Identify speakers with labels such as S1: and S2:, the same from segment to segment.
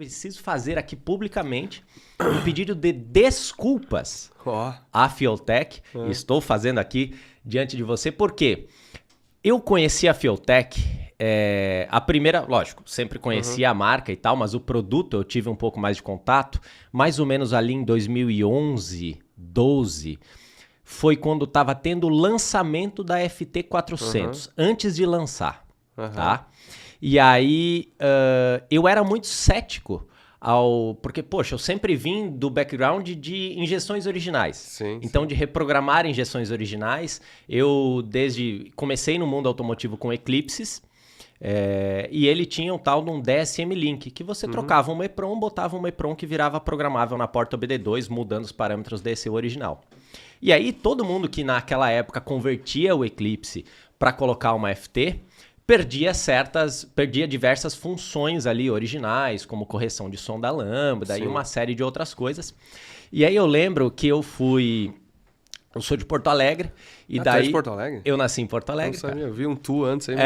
S1: preciso fazer aqui publicamente um pedido de desculpas à Fieltech. Estou fazendo aqui diante de você, porque eu conheci a Fieltech, a primeira, lógico, sempre conhecia a marca e tal, mas o produto eu tive um pouco mais de contato, mais ou menos ali em 2011, 12, foi quando estava tendo o lançamento da FT400, antes de lançar, tá? E aí eu era muito cético porque, poxa, eu sempre vim do background de injeções originais.
S2: Sim,
S1: então, de reprogramar injeções originais, eu comecei no mundo automotivo com Eclipses, e ele tinha um tal de um DSM Link, que você trocava um EPROM, botava um EPROM que virava programável na porta OBD2, mudando os parâmetros desse original. E aí, todo mundo que naquela época convertia o Eclipse para colocar uma FT, perdia diversas funções ali originais, como correção de som da lambda e uma série de outras coisas. E aí eu lembro que eu sou de Porto Alegre, e daí...
S2: Tá de Porto Alegre?
S1: Eu nasci em Porto Alegre,
S2: Não sabia, eu vi um tu antes aí,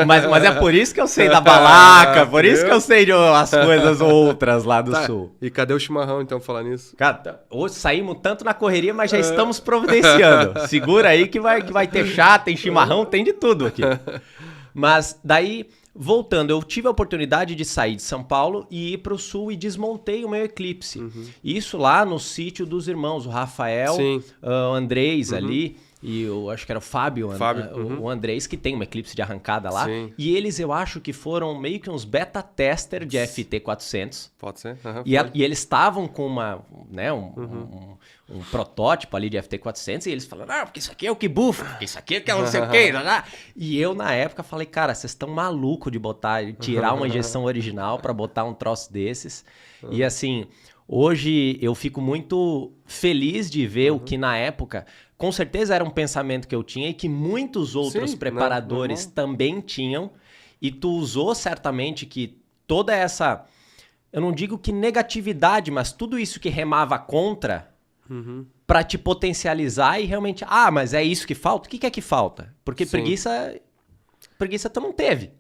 S1: mas é por isso que eu sei da balaca, por isso que eu sei de as coisas outras lá do sul.
S2: E cadê o chimarrão, então, falar nisso?
S1: Cara, hoje saímos tanto na correria, mas já estamos providenciando. Segura aí que vai ter chá, tem chimarrão, tem de tudo aqui. Mas daí, voltando, eu tive a oportunidade de sair de São Paulo e ir para o sul e desmontei o meu Eclipse. Isso lá no sítio dos irmãos, o Rafael, o Andrés ali, e eu acho que era o Fábio. O Andrés, que tem uma Eclipse de arrancada lá.
S2: Sim.
S1: E eles, eu acho que foram meio que uns beta tester de FT400.
S2: Pode ser.
S1: E eles estavam com um protótipo ali de FT400 e eles falaram, porque isso aqui é o que bufa, porque isso aqui é que é não sei o quê. E eu, na época, falei, cara, vocês estão malucos de tirar uma injeção original para botar um troço desses. E assim, hoje eu fico muito feliz de ver o que na época, com certeza era um pensamento que eu tinha e que muitos outros preparadores também tinham. E tu usou certamente que toda essa, eu não digo que negatividade, mas tudo isso que remava contra... Pra te potencializar e realmente... mas é isso que falta? O que é que falta? Porque preguiça tu não teve.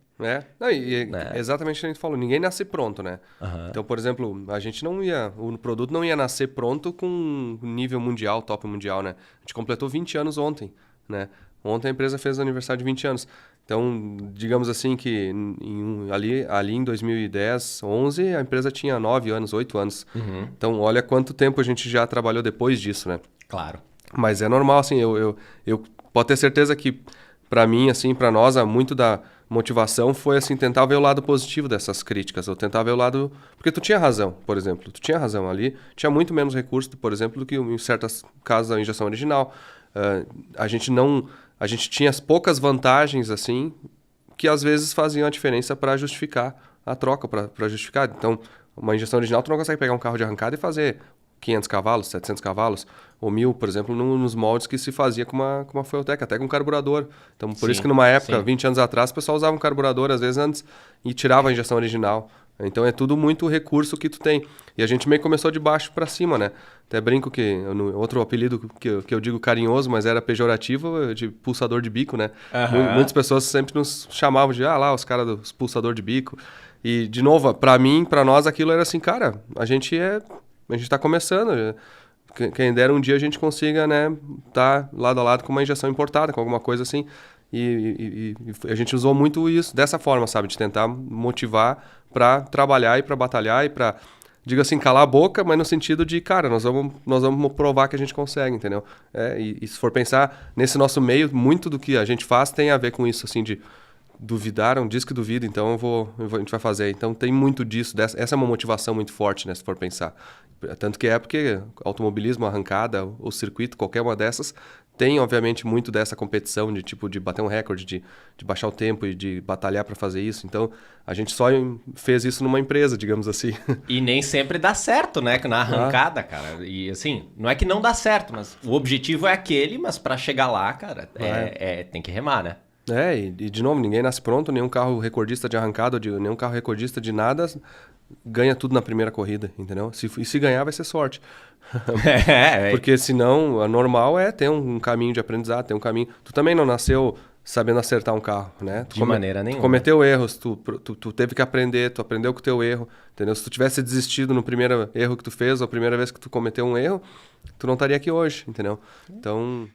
S2: Exatamente o que a gente falou. Ninguém nasce pronto, né? Então, por exemplo, o produto não ia nascer pronto com nível mundial, top mundial, né? A gente completou 20 anos ontem, né? Ontem a empresa fez aniversário de 20 anos. Então, digamos assim que ali em 2010, 11, a empresa tinha 9 anos, 8 anos. Então, olha quanto tempo a gente já trabalhou depois disso, né?
S1: Claro.
S2: Mas é normal, assim, eu posso ter certeza que para mim, assim, para nós, muito da motivação foi, assim, tentar ver o lado positivo dessas críticas. Eu tentar ver o lado... Porque tu tinha razão, por exemplo. Tu tinha razão ali. Tinha muito menos recurso, por exemplo, do que em certos casos da injeção original. A gente tinha poucas vantagens, assim, que às vezes faziam a diferença para justificar a troca, para justificar. Então, uma injeção original, tu não consegue pegar um carro de arrancada e fazer 500 cavalos, 700 cavalos, ou 1000, por exemplo, nos moldes que se fazia com uma Fieltech, até com carburador. Então, por isso que numa época, 20 anos atrás, o pessoal usava um carburador, às vezes, antes, e tirava a injeção original. Então, é tudo muito recurso que tu tem. E a gente meio que começou de baixo para cima, né? Até brinco que outro apelido que eu digo carinhoso, mas era pejorativo, de pulsador de bico, né? Muitas pessoas sempre nos chamavam de, lá, os caras dos pulsador de bico. E, de novo, para mim, para nós, aquilo era assim, cara, a gente tá começando. Quem dera um dia a gente consiga, né, tá lado a lado com uma injeção importada, com alguma coisa assim. E a gente usou muito isso dessa forma, sabe? De tentar motivar para trabalhar e para batalhar e para, digo assim, calar a boca, mas no sentido de, cara, nós vamos provar que a gente consegue, entendeu? E se for pensar nesse nosso meio, muito do que a gente faz tem a ver com isso, assim, de duvidaram, diz que duvida, então a gente vai fazer. Então tem muito disso, essa é uma motivação muito forte, né, se for pensar. Tanto que porque automobilismo, arrancada, o circuito, qualquer uma dessas, tem obviamente muito dessa competição de bater um recorde, de baixar o tempo e de batalhar para fazer isso. Então a gente só fez isso numa empresa, digamos assim.
S1: E nem sempre dá certo, né, na arrancada, cara. E assim, não é que não dá certo, mas o objetivo é aquele, mas para chegar lá, cara, tem que remar, né?
S2: E de novo, ninguém nasce pronto, nenhum carro recordista de arrancada, nenhum carro recordista de nada ganha tudo na primeira corrida, entendeu? E se ganhar vai ser sorte. Porque senão, a normal é ter um caminho de aprendizado, ter um caminho... Tu também não nasceu sabendo acertar um carro, né?
S1: De maneira nenhuma.
S2: Tu cometeu erros, tu teve que aprender, tu aprendeu com o teu erro, entendeu? Se tu tivesse desistido no primeiro erro que tu fez, ou a primeira vez que tu cometeu um erro, tu não estaria aqui hoje, entendeu? Então...